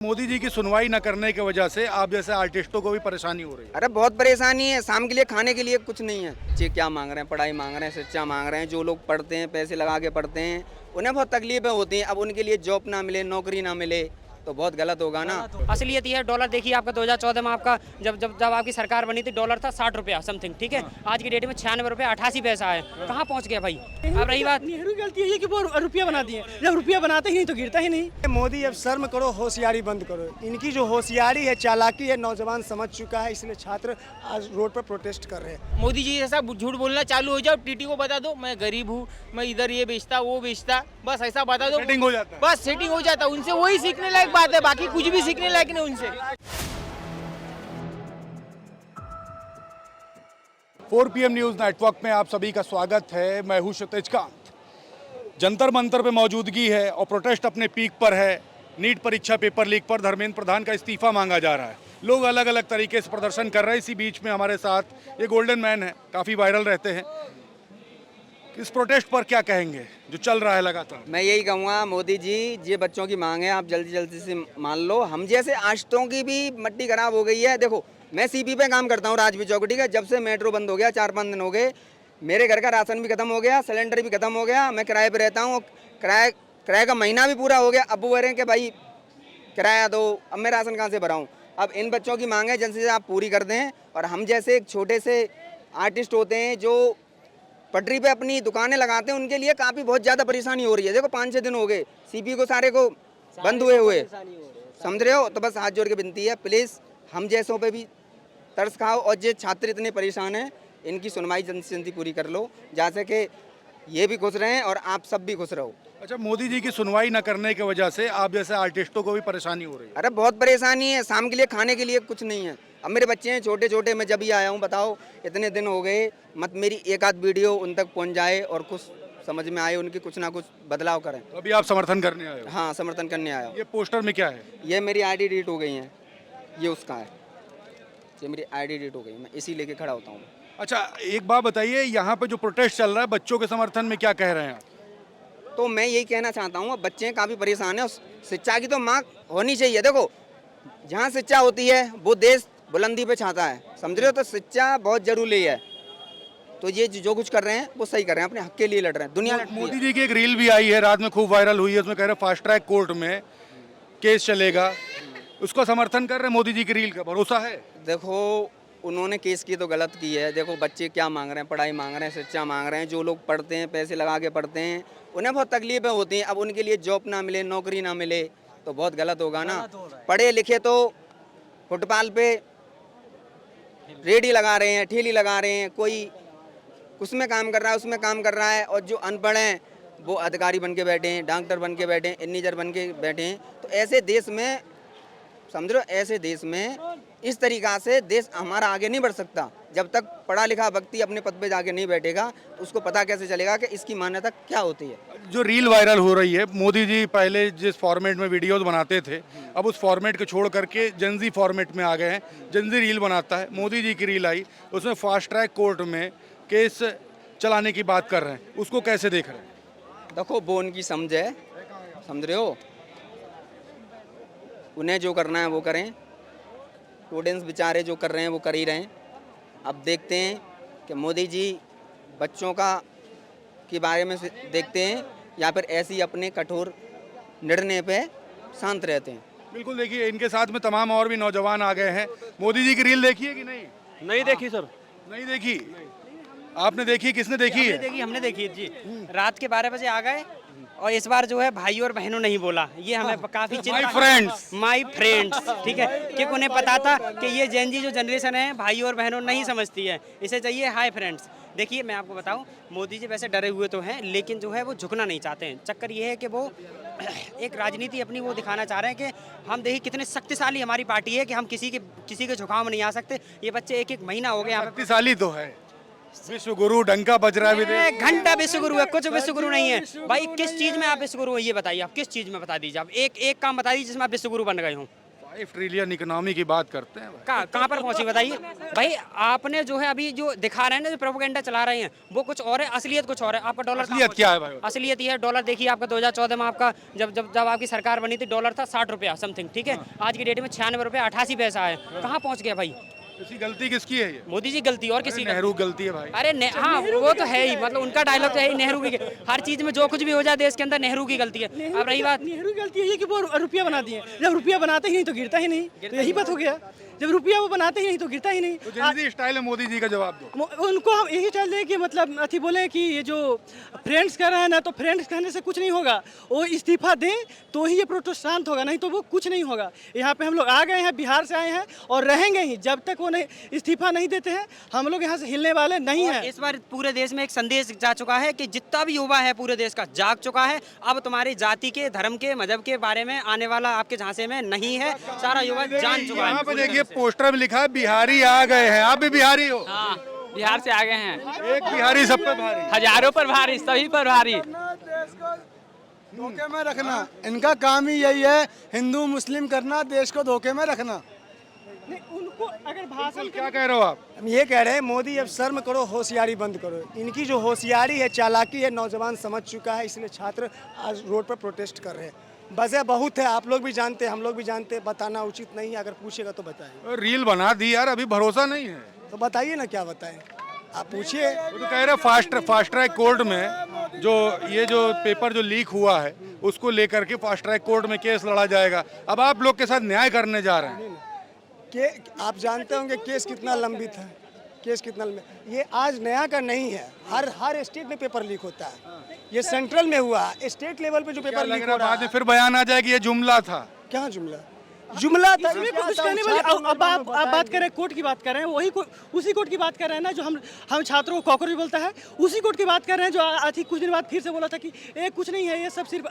मोदी जी की सुनवाई न करने की वजह से आप जैसे आर्टिस्टों को भी परेशानी हो रही है। अरे बहुत परेशानी है। शाम के लिए खाने के लिए कुछ नहीं है। बच्चे क्या मांग रहे हैं? पढ़ाई मांग रहे हैं, शिक्षा मांग रहे हैं। जो लोग पढ़ते हैं, पैसे लगा के पढ़ते हैं, उन्हें बहुत तकलीफें होती हैं। अब उनके लिए जॉब ना मिले, नौकरी ना मिले तो बहुत गलत होगा ना। असलियत ये है, डॉलर देखिए आपका 2014 में आपका जब आपकी सरकार बनी थी, डॉलर था 60 रुपया समथिंग, ठीक है। आज की डेट में 96 रुपये 88 पैसा है। कहाँ पहुँच गया भाई? अब रही बात, नेहरू की गलती है कि वो रुपया बना दिए। जब रुपया बनाते ही नहीं तो गिरता ही नहीं। मोदी अब शर्म करो, होशियारी बंद करो। इनकी जो होशियारी है, चालाकी है, नौजवान समझ चुका है, इसलिए छात्र आज रोड पर प्रोटेस्ट कर रहे हैं। मोदी जी ऐसा झूठ बोलना चालू हो जाओ, टीटी को बता दो मैं गरीब हूँ, मैं इधर ये बेचता वो बेचता, बस ऐसा बता दो, सेटिंग हो जाता है। बस सेटिंग हो जाता है। उनसे वही सीखने लायक बात है, बाकी कुछ भी सीखने लायक नहीं उनसे। 4 PM न्यूज़ नेटवर्क में आप सभी का स्वागत है। मैं हूं क्षितिज कांत। जंतर मंतर पे मौजूदगी है और प्रोटेस्ट अपने पीक पर है। नीट परीक्षा पेपर लीक पर धर्मेंद्र प्रधान का इस्तीफा मांगा जा रहा है। लोग अलग अलग तरीके से प्रदर्शन कर रहे हैं। इसी बीच में हमारे साथ ये गोल्डन मैन है, काफ़ी वायरल रहते हैं। इस प्रोटेस्ट पर क्या कहेंगे जो चल रहा है लगातार? मैं यही कहूँगा, मोदी जी ये बच्चों की मांग है, आप जल्दी जल्दी से मान लो। हम जैसे आश्रितों की भी मट्टी खराब हो गई है। देखो, मैं सीपी पे काम करता हूँ, राजवी चौक, ठीक है। जब से मेट्रो बंद हो गया, 4-5 दिन हो गए, मेरे घर का राशन भी खत्म हो गया, सिलेंडर भी खत्म हो गया। मैं किराए पे रहता हूँ, किराए का महीना भी पूरा हो गया। अब वो कह रहे हैं कि भाई किराया दो, अब मैं राशन कहाँ से भराऊँ? अब इन बच्चों की मांग है, जल्द से जल्द आप पूरी कर दें। और हम जैसे एक छोटे से आर्टिस्ट होते हैं जो पटरी पे अपनी दुकानें लगाते हैं, उनके लिए काफ़ी बहुत ज़्यादा परेशानी हो रही है। देखो 5-6 दिन हो गए सीपी को सारे को बंद हुए समझ रहे हो। तो बस हाथ जोड़ के विनती है, प्लीज़ हम जैसों पे भी तरस खाओ। और जो छात्र इतने परेशान हैं, इनकी सुनवाई जल्द से जल्दी पूरी कर लो, जैसे कि ये भी खुश रहें और आप सब भी खुश रहो। अच्छा, मोदी जी की सुनवाई न करने की वजह से आप जैसे आर्टिस्टों को भी परेशानी हो रही है। अरे बहुत परेशानी है। शाम के लिए खाने के लिए कुछ नहीं है। अब मेरे बच्चे हैं छोटे छोटे, मैं जब ही आया हूँ, बताओ इतने दिन हो गए, मत मेरी एक आध वीडियो उन तक पहुँच जाए और कुछ समझ में आए, उनकी कुछ ना कुछ बदलाव करें। तो अभी आप समर्थन करने आए हो? हाँ, समर्थन करने आया हूँ। ये पोस्टर में क्या है? ये मेरी ID डिलीट हो गई है, ये उसका है। ये मेरी ID डिलीट हो गई, मैं इसी लेके खड़ा होता हूँ। अच्छा, एक बात बताइए, यहाँ पे जो प्रोटेस्ट चल रहा है बच्चों के समर्थन में, क्या कह रहे हैं आप? तो मैं यही कहना चाहता हूँ, अब बच्चे काफ़ी परेशान हैं। शिक्षा की तो मांग होनी चाहिए। देखो, जहाँ शिक्षा होती है वो देश बुलंदी पे छाता है, समझ रहे हो। तो शिक्षा बहुत जरूरी है। तो ये जो कुछ कर रहे हैं वो सही कर रहे हैं, अपने हक के लिए लड़ रहे हैं। दुनिया लड़ रही है। मोदी जी की एक रील भी आई है, रात में खूब वायरल हुई है। उसमें कह रहे हैं फास्ट ट्रैक कोर्ट में केस चलेगा, उसको समर्थन कर रहे हैं। मोदी जी की रील का भरोसा है? देखो, उन्होंने केस की तो गलत की है। देखो, बच्चे क्या मांग रहे हैं? पढ़ाई मांग रहे हैं, शिक्षा मांग रहे हैं। जो लोग पढ़ते हैं, पैसे लगा के पढ़ते हैं, उन्हें बहुत तकलीफें होती हैं। अब उनके लिए जॉब ना मिले, नौकरी ना मिले तो बहुत गलत होगा ना। पढ़े लिखे तो फुटपाथ पे रेडी लगा रहे हैं, ठेली लगा रहे हैं, कोई उसमें काम कर रहा है, उसमें काम कर रहा है। और जो अनपढ़ हैं वो अधिकारी बन के बैठे हैं, डॉक्टर बन के बैठे हैं, इंजीनियर बन के बैठे हैं। तो ऐसे देश में, समझ लो, ऐसे देश में इस तरीक़ा से देश हमारा आगे नहीं बढ़ सकता। जब तक पढ़ा लिखा व्यक्ति अपने पद पे जाके नहीं बैठेगा, उसको पता कैसे चलेगा कि इसकी मान्यता क्या होती है। जो रील वायरल हो रही है, मोदी जी पहले जिस फॉर्मेट में वीडियोस बनाते थे, अब उस फॉर्मेट को छोड़ करके जेनजी फॉर्मेट में आ गए हैं। जेनजी रील बनाता है। मोदी जी की रील आई, उसमें फास्ट ट्रैक कोर्ट में केस चलाने की बात कर रहे हैं, उसको कैसे देख रहे हैं? देखो, वो उनकी समझ है, समझ रहे हो। उन्हें जो करना है वो करें। स्टूडेंट्स बेचारे जो कर रहे हैं वो कर ही रहे हैं। अब देखते हैं कि मोदी जी बच्चों का के बारे में देखते हैं या फिर ऐसे ही अपने कठोर निर्णय पे शांत रहते हैं। बिल्कुल, देखिए इनके साथ में तमाम और भी नौजवान आ गए हैं। मोदी जी की रील देखी है कि नहीं? नहीं देखी सर। नहीं देखी? आपने देखी? किसने देखी है? हमने देखी है जी। रात के 12 बजे आ गए और इस बार जो है भाई और बहनों नहीं बोला, ये हमें काफी माई फ्रेंड्स, ठीक है। क्योंकि उन्हें पता था कि ये जेनजी जो जनरेशन है भाई और बहनों नहीं समझती है, इसे चाहिए हाई फ्रेंड्स। देखिए, मैं आपको बताऊं, मोदी जी वैसे डरे हुए तो हैं, लेकिन जो है वो झुकना नहीं चाहते हैं। चक्कर ये है कि वो एक राजनीति अपनी वो दिखाना चाह रहे हैं कि हम देखिए कितने शक्तिशाली हमारी पार्टी है कि हम किसी के झुकाव में नहीं आ सकते। ये बच्चे एक महीना हो गया। शक्तिशाली तो है, विश्व गुरु डंका बज रहा है। घंटा विश्व गुरु है, कुछ विश्व गुरु नहीं है भाई। किस चीज में आप विश्व गुरु हो ये बताइए, आप किस चीज में बता दीजिए। आप एक काम बता दीजिए जिसमें आप विश्व गुरु बन गए हो। 5 ट्रिलियन इकोनॉमी की बात करते हैं भाई। कहाँ पर पहुंची बताइए भाई। आपने जो है अभी जो दिखा रहे हैं ना, जो प्रोपेगेंडा चला रहे हैं वो कुछ और है, असलियत कुछ और है। आपका डॉलर असलियत क्या है भाई? असलियत ये है, डॉलर देखिए आपका 2014 में आपका जब आपकी सरकार बनी थी डॉलर था 60 रुपया समथिंग, ठीक है। आज की डेट में 96 रुपये 88 पैसा है। कहाँ पहुँच गया भाई? इसकी गलती किसकी है ये? मोदी जी गलती और किसी नेहरू गलती है भाई। अरे हाँ वो तो है ही, मतलब उनका डायलॉग तो है ही, नेहरू की हर चीज में जो कुछ भी हो जाए देश के अंदर नेहरू की गलती है। अब रही बात, नेहरू की गलती है कि वो रुपया बना दिए। जब रुपया बनाते ही नहीं तो गिरता ही नहीं, तो यही बात हो गया। जब रुपया वो बनाते ही नहीं तो गिरता ही नहीं। तो जल्दी स्टाइल है मोदी जी का जवाब दो। उनको हम यही चल रहे कि मतलब अथी बोले कि ये जो फ्रेंड्स कर रहे हैं ना, तो फ्रेंड्स कहने से कुछ नहीं होगा। वो इस्तीफा दें तो ही ये प्रोटेस्ट शांत होगा, नहीं तो वो कुछ नहीं होगा। यहाँ पे हम लोग आ गए हैं, बिहार से आए हैं और रहेंगे ही जब तक वो नहीं इस्तीफा नहीं देते हैं। हम लोग यहाँ से हिलने वाले नहीं हैं। इस बार पूरे देश में एक संदेश जा चुका है कि जितना भी युवा है पूरे देश का जाग चुका है। अब तुम्हारी जाति के, धर्म के, मजहब के बारे में आने वाला आपके झांसे में नहीं है। सारा युवा जान चुका यहाँ पे है। देखिए पोस्टर में लिखा है बिहारी आ गए हैं। आप भी बिहारी हो? हाँ, बिहार से आ गए हैं। एक बिहारी सब पे भारी। हजारों पर भारी, सभी पर भारी। धोखे में रखना इनका काम ही यही है, हिंदू मुस्लिम करना, देश को धोखे में रखना। उनको अगर भाषण क्या कह रहे हो आप? हम ये कह रहे हैं मोदी अब शर्म करो, होशियारी बंद करो। इनकी जो होशियारी है, चालाकी है, नौजवान समझ चुका है, इसलिए छात्र आज रोड पर प्रोटेस्ट कर रहे हैं। वजह बहुत है, आप लोग भी जानते हैं, हम लोग भी जानते हैं, बताना उचित नहीं है। अगर पूछेगा तो बताइए। रील बना दी यार, अभी भरोसा नहीं है। तो बताइए ना क्या बताएं, आप पूछिए। वो तो कह रहे फास्ट ट्रैक कोर्ट में जो पेपर जो लीक हुआ है उसको लेकर के फास्ट ट्रैक कोर्ट में केस लड़ा जाएगा। अब आप लोग के साथ न्याय करने जा रहे हैं। के आप जानते होंगे केस कितना लंबित है, केस कितना लंबित। ये आज नया का नहीं है, हर स्टेट में पेपर लीक होता है। ये सेंट्रल में हुआ, स्टेट लेवल पे जो पेपर लीक हो रहा बाद में है। फिर बयान आ जाए कि ये जुमला था। क्या जुमला था? इसमें कुछ कहने वाले। अब आप बात कर रहे हैं कोर्ट की बात कर रहे हैं, वही उसी कोर्ट की बात कर रहे हैं ना जो हम छात्रों को कॉकरोच बोलता है। उसी कोर्ट की बात कर रहे हैं जो अथी कुछ दिन बाद फिर से बोला था कि ये कुछ नहीं है, ये सब सिर्फ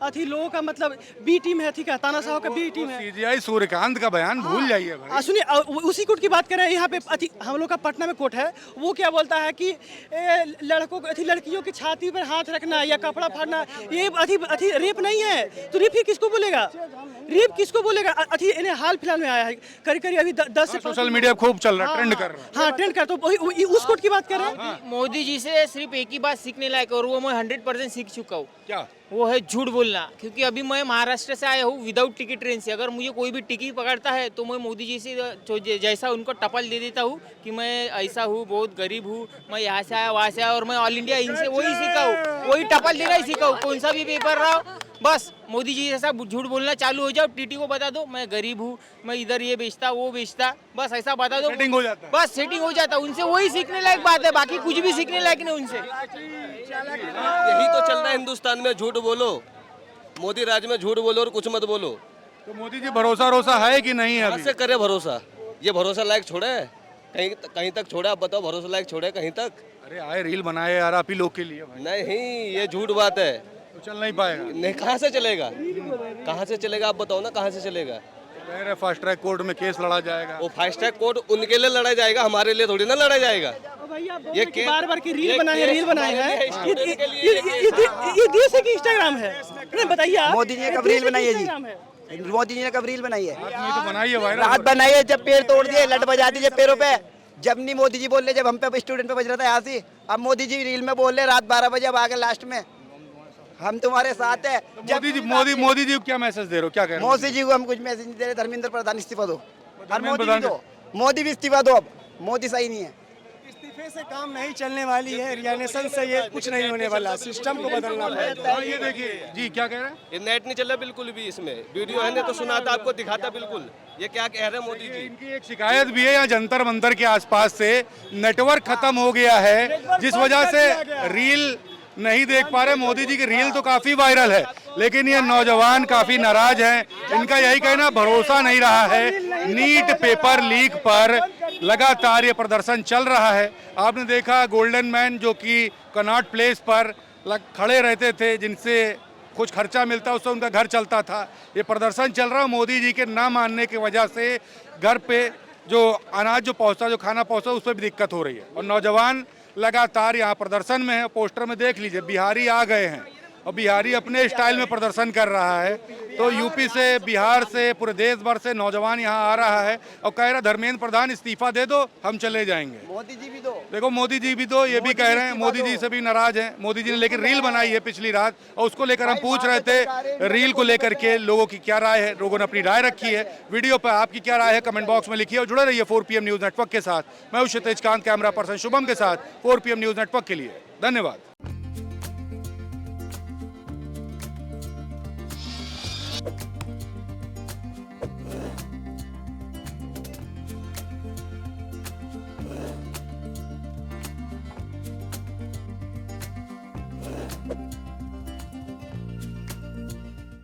अथी लोगों का मतलब बी टीम है, अथी का तानाशाह का बी टीम है। सीजीआई सूर्यकांत का बयान भूल जाइए भाई। सुनिए, उसी कोर्ट की बात कर रहे हैं। यहाँ पे अथी हम लोग का पटना में कोर्ट है, वो क्या बोलता है कि लड़कों को, लड़कियों की छाती पर हाथ रखना या कपड़ा फाड़ना ये अथी रेप नहीं है। तो रेप किसको बोलेगा? रेप किसको बोलेगा? अथी इन्हें हाल फिलहाल में आया है, करीब अभी 10 से सोशल मीडिया खूब चल रहा है, ट्रेंड कर रहा है। हाँ ट्रेंड कर, तो वही उस कोर्ट की बात कर रहे हैं। मोदी जी से सिर्फ एक ही बात सीखने लायक है और वो मैं 100% सीख चुका हूँ। क्या? वो है झूठ बोलना। क्योंकि अभी मैं महाराष्ट्र से आया हूँ विदाउट टिकट ट्रेन से। अगर मुझे कोई भी टिकट पकड़ता है तो मैं मोदी जी से जैसा उनको टपल दे देता हूँ कि मैं ऐसा हूँ, बहुत गरीब हूँ, मैं यहाँ से आया वहाँ से आया, और मैं ऑल इंडिया इनसे वही सीखा हूँ, वही टपल देना ही सीखा हूँ। कौन सा भी पेपर रहा हो, बस मोदी जी जैसा झूठ बोलना चालू हो जाओ। टीटी को बता दो मैं गरीब हूँ, मैं इधर ये बेचता वो बेचता, बस ऐसा बता दो, सेटिंग हो जाता है। बस सेटिंग हो जाता है। उनसे वही सीखने लायक बात है, बाकी कुछ भी सीखने लायक नहीं उनसे। यही तो चल रहा है हिंदुस्तान में, झूठ बोलो, मोदी राज में झूठ बोलो और कुछ मत बोलो। तो मोदी जी भरोसा है कि नहीं है कहाँ अभी? से करे भरोसा? ये भरोसा लायक छोड़े? कहीं तक छोड़ा? आप बताओ, भरोसा लायक छोड़े कहीं तक? अरे आए रील बनाए यार आप ही लोग के लिए भाई। नहीं, ये झूठ बात है। तो चल नहीं पाएगा। नहीं, कहाँ से चलेगा? कहाँ से चलेगा? आप बताओ ना, कहाँ से चलेगा? कह रहे फास्ट ट्रैक कोर्ट में केस लड़ा जाएगा। वो फास्ट ट्रैक कोर्ट उनके लिए लड़ा जाएगा, हमारे लिए थोड़ी ना लड़ा जाएगा। ये बार की रील बनाए हैं, रील बनाए हैं। स्टूडेंट के लिए ये देश है कि इंस्टाग्राम है? नहीं बताइए आप। मोदी जी ने कब रील बनाई है जी? Instagram है। मोदी जी ने कब रील बनाई है? आदमी तो बनाइए भाई। रात बनाई है, जब पेड़ तोड़ दिए, लट बजा दी जब पेड़ों पे। जब नहीं मोदी जी बोल रहे, जब हम पे स्टूडेंट पे बज रहा था यहाँ से, अब मोदी जी रील में बोल रहे रात 12 बजे, अब आगे लास्ट में हम तुम्हारे साथ है। मोदी जी को क्या मैसेज दे रहे हो? क्या कह रहे हो? मोदी जी को हम कुछ मैसेज नहीं दे रहे। धर्मेंद्र प्रधान इस्तीफा दो, और धर्मेंद्र मोदी भी प्रधान दो, मोदी भी इस्तीफा दो। अब मोदी सही नहीं है। इस्तीफे से काम नहीं चलने वाली है, रिजाइनेशन से ये कुछ नहीं होने वाला, सिस्टम को बदलना पड़ेगा। हाँ, ये देखिए जी क्या कह रहे हैं। ये नेट नहीं चल रहा बिल्कुल भी। इसमें वीडियो है तो सुनाता, आपको दिखाता बिल्कुल। ये क्या कह रहे हैं मोदी जी? इनकी एक शिकायत भी है, यहाँ जंतर मंतर के आसपास से नेटवर्क खत्म हो गया है, जिस वजह से रील नहीं देख पा रहे। मोदी जी की रील तो काफी वायरल है, लेकिन ये नौजवान काफी नाराज हैं। इनका यही कहना, भरोसा नहीं रहा है। नीट पेपर लीक पर लगातार ये प्रदर्शन चल रहा है। आपने देखा गोल्डन मैन जो कि कनॉट प्लेस पर खड़े रहते थे, जिनसे कुछ खर्चा मिलता उससे उनका घर चलता था। ये प्रदर्शन चल रहा है मोदी जी के ना मानने की वजह से। घर पे जो अनाज जो पहुंचता, जो खाना पहुंचता, उस पर भी दिक्कत हो रही है। और नौजवान लगातार यहाँ प्रदर्शन में है। पोस्टर में देख लीजिए बिहारी आ गए हैं। और बिहारी अपने स्टाइल में प्रदर्शन कर रहा है। तो यूपी से, बिहार से, पूरे देश भर से नौजवान यहाँ आ रहा है और कह रहा धर्मेंद्र प्रधान इस्तीफा दे दो, हम चले जाएंगे। मोदी जी भी दो, देखो मोदी जी भी तो ये भी कह रहे हैं, मोदी जी से भी नाराज हैं। मोदी जी ने लेकिन रील बनाई है पिछली रात और उसको लेकर हम पूछ रहे थे रील को लेकर के लोगों की क्या राय है। लोगों ने अपनी राय रखी है। वीडियो पर आपकी क्या राय है कमेंट बॉक्स में लिखिए और जुड़े रहिए 4 PM न्यूज़ नेटवर्क के साथ। मैं हूं क्षितिज कांत, कैमरा पर्सन शुभम के साथ 4 PM न्यूज़ नेटवर्क के लिए। धन्यवाद।